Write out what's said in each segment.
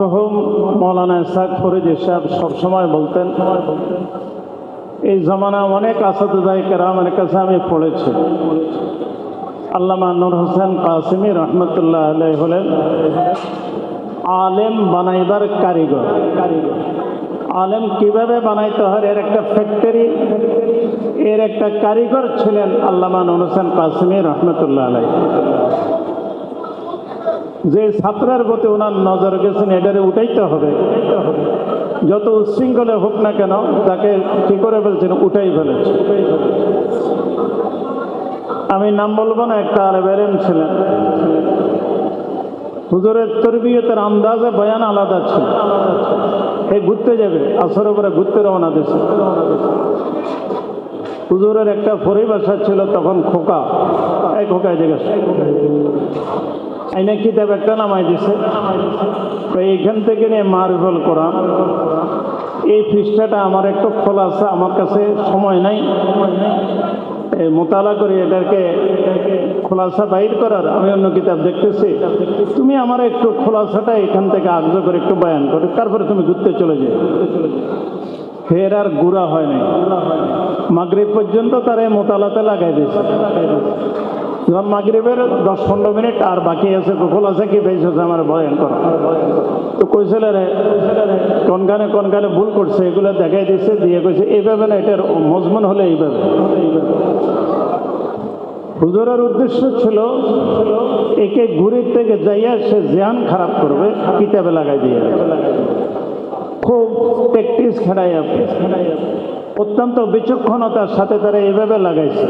মরহুম মৌলানা ইসহাক ফরিদী সাহেব সবসময় বলতেন, এই জমানা অনেক আসাদুজায়ে কেরামের কাছে আমি পড়েছি। আল্লামা নূর হোসেন কাসেমী রহমতুল্লাহ আলাইহি হলেন আলেম বানাইবার কারিগর। আলেম কিভাবে বানাইতে হয় এর একটা ফ্যাক্টরি, এর একটা কারিগর ছিলেন আল্লামা নূর হোসেন কাসেমী রহমতুল্লাহ আলাইহি। যে ছাত্রের প্রতি ওনার নজর গেছেন এটারে উঠাইতে হবে, যত উচ্ছৃঙ্খলে হোক না কেন তাকে কি করে ফেলছেন, উঠাই ফেলেছে। আমি নাম বলবো না, একটা আলেম ছিলেন, হুজুরের তরবিয়তের আন্দাজে বয়ান আলাদা ছিল। এই ঘুরতে যাবে, আসরের উপরে ঘুরতে রওনা দিয়েছে। হুজুরের একটা পরিভাষা ছিল তখন, খোকা, এই খোকায় জিজ্ঞাসা আইনা কিতাব একটা নামাই দিছে, এইখান থেকে নিয়ে মারিফুল কোরআন, এই পৃষ্ঠাটা আমার একটু খোলা আছে, আমার কাছে সময় নাই মোতালা করে এটাকে খোলাসা বাইর করার, আমি অন্য কিতাব দেখতেছি, তুমি আমার একটু খোলাসাটা এখান থেকে আগ্রহ করে একটু বয়ান করো, তারপরে তুমি ঘুরতে চলে যাও। ফের আর গুড়া হয় নাই, মাগরিব পর্যন্ত তারা মোতালাতে লাগাই দিয়েছে। যখন মাগরিবের 10-15 মিনিট আর বাকি আছে, খোলাসা কি পেয়েছে আমার বয়ান করা, তো কইছিল রে কোনখানে ভুল করছে এগুলো দেখাই দিচ্ছে, দিয়ে কইছে এইভাবে না, এটার মজমুন হলে এইভাবে। হুজুরের উদ্দেশ্য ছিল একে ঘুরির থেকে যাইয়া সে জ্ঞান খারাপ করবে, কিতাবে লাগাই দিয়ে খুব প্র্যাকটিস খেলাইয়া অত্যন্ত বিচক্ষণতার সাথে তারা এইভাবে লাগাইছে।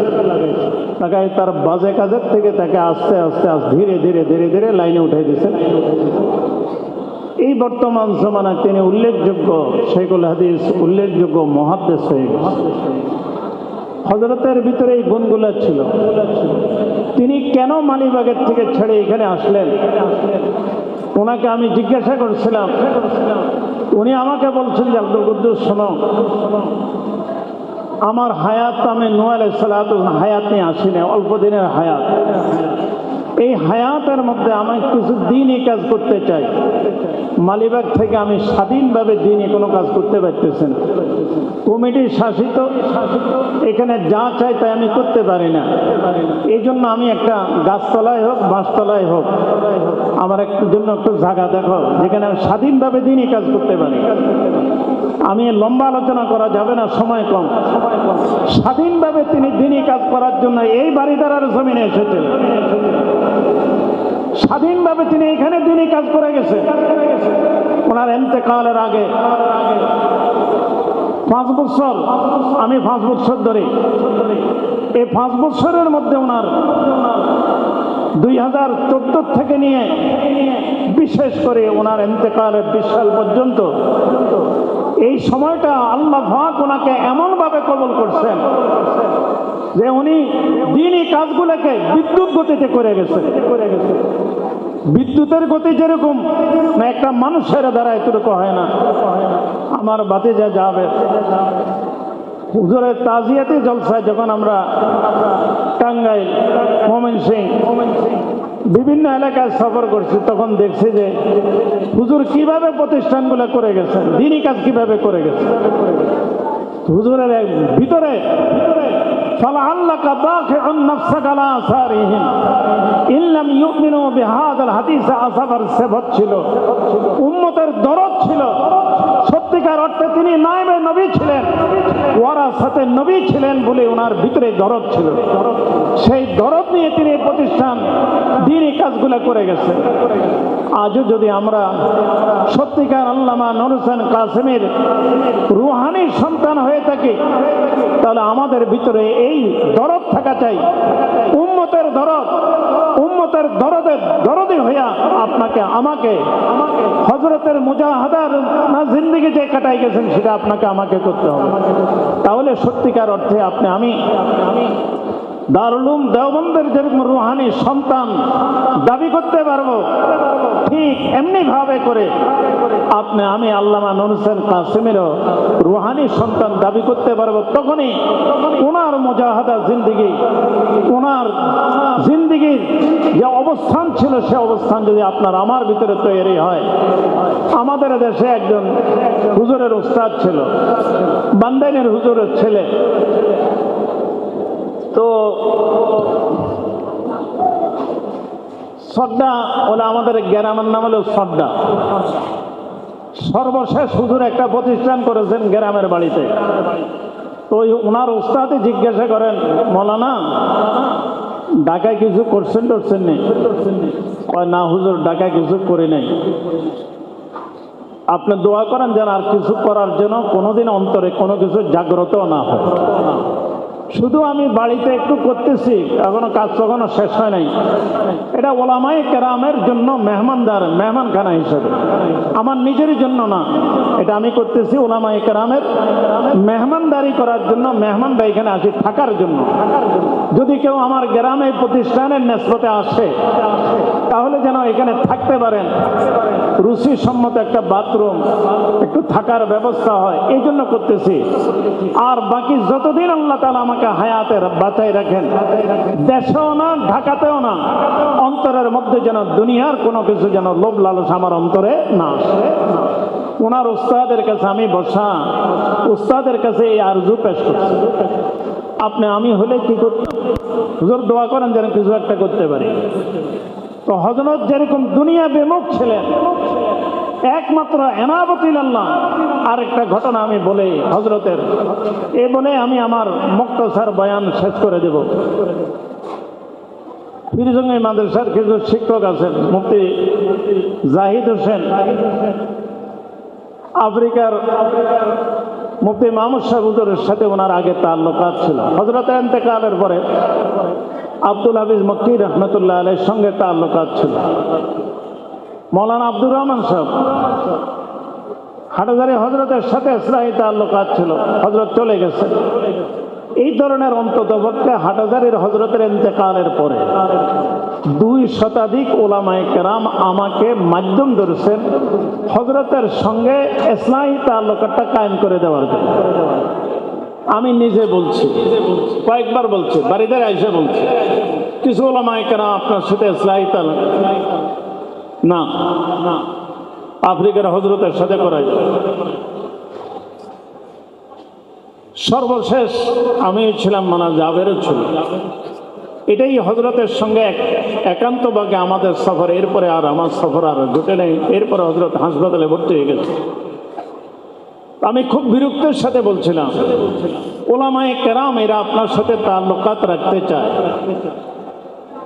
লাগাই তার বাজে কাজের থেকে তাকে আস্তে আস্তে ধীরে ধীরে ধীরে ধীরে লাইনে উঠাই দিয়েছেন। এই বর্তমান জমানায় তিনি উল্লেখযোগ্য শাইখুল হাদিস, উল্লেখযোগ্য মুহাদ্দিস হয়ে গেছে। হযরতের ভিতরে এই গুণগুলো ছিল। তিনি কেন মালিবাগের থেকে ছেড়ে এখানে আসলেন, ওনাকে আমি জিজ্ঞাসা করছিলাম, উনি আমাকে বলছেন যে আব্দুল কুদ্দুস শোনো, আমার হায়াত, আমি নূহ আলাইহিস সালাতু হায়াত নিয়ে আসি না, অল্প দিনের হায়াত। এই হায়াতের মধ্যে আমি কিছু দিনই কাজ করতে চাই। মালিবাগ থেকে আমি স্বাধীনভাবে দিনই কোনো কাজ করতে পারতেছি না, কমিটি শাসিত, এখানে যা চাই তাই আমি করতে পারি না। এই জন্য আমি একটা গাছতলায় হোক, বাঁশতলায় হোক, আমার একটু জন্য একটু জায়গা দেখো যেখানে আমি স্বাধীনভাবে দিনই কাজ করতে পারি। আমি লম্বা আলোচনা করা যাবে না, সময় কম। স্বাধীনভাবে তিনি দিনই কাজ করার জন্য এই বাড়িদারার জমিনে এসেছেন। স্বাধীনভাবে তিনি এখানে দিনই কাজ করে গেছে। ওনার ইন্তেকালের আগে 5 বছর, আমি 5 বছর ধরে, এই 5 বছরের মধ্যে ওনার 2014 থেকে নিয়ে বিশেষ করে ওনার ইন্তেকালের 20 সাল পর্যন্ত এই সময়টা আল্লাহ পাক ওনাকে এমনভাবে কবুল করছেন যে উনি দিনই কাজগুলোকে বিদ্যুৎ গতিতে করে গেছে। বিদ্যুতের গতি যেরকম একটা মানুষের দ্বারা এতটুকু হয় না। আমার ভাতিজা যাবে হুজুরের তাজিয়াতি জলসায়, যখন আমরা টাঙ্গাইল, ময়মনসিংহ, বিভিন্ন এলাকায় সফর করছি, তখন দেখছি যে হুজুর কিভাবে প্রতিষ্ঠানগুলো করে গেছেন, দিনই কাজ কিভাবে করে গেছে। হুজুরের ভিতরে ফালাআল্লাকা বাখিউন নাফসাকা আলা আসারিহিম ইন লাম ইউমিনু বিহাযাল হাদিস আসাবার সেবত ছিল, উম্মতের দরদ ছিল। সত্যিকার অর্থে তিনি নায়েবে নবী ছিলেন, ওয়ারাসাতে নবী ছিলেন বলে ওনার ভিতরে দরদ ছিল। সেই দরদ নিয়ে তিনি প্রতিষ্ঠান দিনই কাজগুলো করে গেছে। আজও যদি আমরা সত্যিকার আল্লামা নূর হোসেন কাসেমীর রুহানি সন্তান হয়ে থাকি, তাহলে আমাদের ভিতরে এই দরদ থাকা চাই, উম্মতের দরদ, উম্মতের দরদি হইয়া আপনাকে আমাকে হযরতের মুজাহাদার না জিন্দেগি যে কাটাই গেছেন সেটা আপনাকে আমাকে করতে হবে। তাহলে সত্যিকার অর্থে আমি দারুল উলুম দেওবন্দের যেরকম রুহানি সন্তান দাবি করতে পারবো, ঠিক এমনি ভাবে করে আমি আল্লামা নুর হোসেন কাসেমেরও রুহানি সন্তান দাবি করতে পারবো, তখনই ওনার মুজাহাদা জিন্দিগি, ওনার জিন্দিগির যে অবস্থান ছিল সে অবস্থান যদি আপনার আমার ভিতরে তৈরি হয়। আমাদের দেশে একজন হুজুরের উস্তাদ ছিল, বান্দাইনের হুজুরের ছেলে, তো সড্ডা ওলা, আমাদের গ্রামের নাম হলো সড্ডা। সর্বশেষ হুজুর একটা প্রতিষ্ঠান করেছেন গ্রামের বাড়িতে। তো ওনার উস্তাদে জিজ্ঞাসা করেন, মৌলানা ঢাকায় কিছু করছেন টরছেন নেই? না হুজুর, ঢাকায় কিছু করি নাই। আপনি দোয়া করেন যেন আর কিছু করার জন্য কোনোদিন অন্তরে কোনো কিছু জাগ্রত না হয়। শুধু আমি বাড়িতে একটু করতেছি, এখনো কাজ কখনো শেষ হয় নাই। এটা ওলামায়ে কেরামের জন্য মেহমানখানা হিসেবে, আমার নিজের জন্য না। এটা আমি করতেছি ওলামায়ে কেরামের মেহমানদারি করার জন্য, মেহমানরা এখানে আসি থাকার জন্য। যদি কেউ আমার গ্রামে প্রতিষ্ঠানের নেসবতে আসে তাহলে যেন এখানে থাকতে পারেন, রুচিসম্মত একটা বাথরুম, একটু থাকার ব্যবস্থা হয়, এই জন্য করতেছি। আর বাকি যতদিন আল্লাহ তাআলা আমাকে হায়াতে বাঁচাই রাখেন, দেশেও না ঢাকাতেও না, অন্তরের মধ্যে যেন দুনিয়ার কোনো কিছু যেন লোভ লালস আমার অন্তরে না আসে। ওনার উস্তাদের কাছে আমি বসা, উস্তাদের কাছে এই আরজু পেশ করছি, আমি হলে কি করতাম? হুজুর দোয়া করেন যেন কিছু একটা করতে পারি। তো হযরত যেরকম দুনিয়া বিমুখ ছিলেন, একমাত্র এনাবতিল্লাহ। আরেকটা ঘটনা আমি বলে হযরতের, এ বলে আমি আমার মুক্তসার বয়ান শেষ করে দেব। পীরজঙ্গি মাদ্রাসার কিছু শিক্ষক আছেন, মুফতি জাহিদ হোসেন, আফ্রিকার মুফতি মাহমুদ সাহেব হুজুরের সাথে ওনার আগে তাল্লুকাত ছিল। হযরতের ইন্তেকালের পরে আব্দুল হাফিজ মক্কি রহমতুল্লাহ আলাইহির সঙ্গে তাল্লুকাত ছিল। মৌলানা আব্দুর রহমান সাহেব হাটাজারি হযরতের সাথে ইসলাহি তাল্লুকাত ছিল, হযরত চলে গেছে। এই ধরনের অন্ততপক্ষে হাটাজারির হযরতের ইন্তেকালের পরে 2 শতাধিক ওলামায়ে কেরাম আমাকে মাধ্যম ধরেছেন হযরতের সঙ্গে ইসলাহি তাল্লুকাতটা কায়েম করে দেওয়ার জন্য। আমি নিজে বলছি, কয়েকবার বলছি, বাড়িতে এসে বলছি, কিছু ওলামায়ে কেরাম আপনার সাথে ইসলাহি তাল্লুকাত না, আফ্রিকার হযরতের সাথে করাই যাবে। সর্বশেষ আমি ছিলাম, মানা জাবেরও ছিল। এটাই হযরতের সঙ্গে একান্তভাবে আমাদের সফর। এরপরে আর আমার সফর আর জুটে নেই। এরপরে হযরত হাসপাতালে ভর্তি হয়ে গেছে। আমি খুব বিরক্তের সাথে বলছিলাম, ওলামায়ে কেরাম এরা আপনার সাথে তাল্লুকাত রাখতে চায়।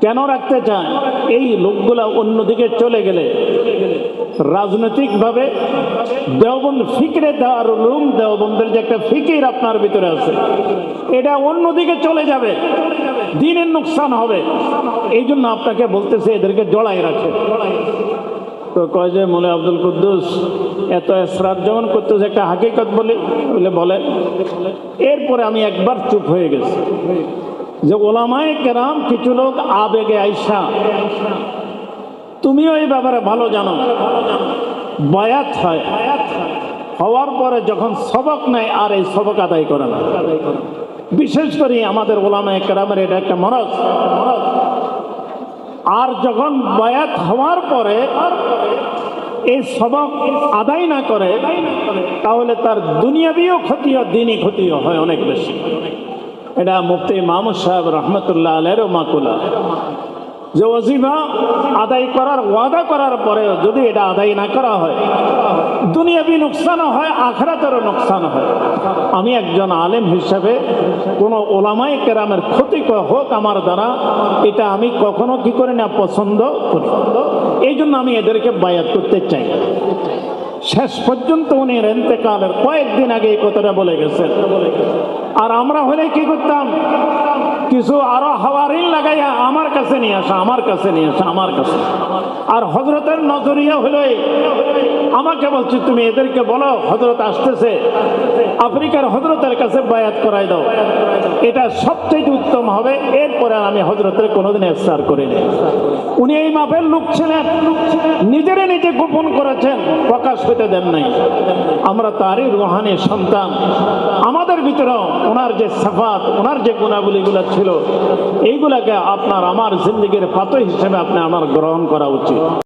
কেন রাখতে চায়? এই লোকগুলা অন্যদিকে চলে গেলে রাজনৈতিকভাবে দেওবন্দ ফিকরে দারুল উলুম দেওবন্দের যে একটা ফিকির আপনার ভিতরে আছে, এটা অন্যদিকে চলে যাবে, দ্বীনের নোকসান হবে। এই জন্য আপনাকে বলতেছে এদেরকে জড়াই রাখে। তো কয় যে মৌলানা আব্দুল কুদ্দুস এত এসরার যেমন করতেছে, একটা হাকিকত বলে বলে। এরপরে আমি একবার চুপ হয়ে গেছি যে ওলামায়ে কেরাম কিছু লোক আবেগে আইসা, তুমিও এই ব্যাপারে ভালো জানো, বায়াত হয়, হওয়ার পরে যখন সবক নেয় আর এই সবক আদায় করে না। বিশেষ করে আমাদের ওলামায়ে কেরামের এটা একটা মরজ। আর যখন বায়াত হওয়ার পরে এই সবক আদায় না করে, তাহলে তার দুনিয়াবিও ক্ষতি হয়, দিনই ক্ষতিও হয় অনেক বেশি। এটা মুফতি মাহমুদ সাহেব রহমতুল্লাহ আলাইহির মাকুলা, যে ওয়াজিফা আদায় করার ওয়াদা করার পরে যদি এটা আদায় না করা হয়, দুনিয়াবি নোকসানও হয়, আখিরাতেরও নোকসান হয়। আমি একজন আলেম হিসেবে কোনো ওলামায়ে কেরামের ক্ষতি হোক আমার দ্বারা, এটা আমি কখনো কি করি না, পছন্দ করি। এই জন্য আমি এদেরকে বায়াত করতে চাই। শেষ পর্যন্ত উনি ইন্তেকালের কয়েকদিন আগে এই কথাটা বলে গেছেন। আর আমরা হলে কি করতাম, কিছু আরো হাওয়ারিন লাগাইয়া আমার কাছে নিয়ে আসা, আমার কাছে নিয়ে আসা, আমার কাছে। আর হযরতের নজরিয়া হলো আমাকে বলছি, তুমি এদেরকে বলো হযরত আসতেছে, আফ্রিকার হযরতের কাছে বায়াত করাই দাও, এটা সবচেয়ে উত্তম হবে। এরপরে আমি হযরতের কোনোদিন ইফতার করিনি। উনি এই মাপের লোক ছিলেন, নিজের নিজে গোপন করেছেন, প্রকাশ হতে দেন নাই। আমরা তারই রুহানি সন্তান। আমাদের ভিতরেও ওনার যে সিফাত, ওনার যে গুণাবলীগুলো ছিল, এইগুলাকে আপনার আমার জিন্দেগির পাথর হিসেবে আপনি আমার গ্রহণ করা উচিত।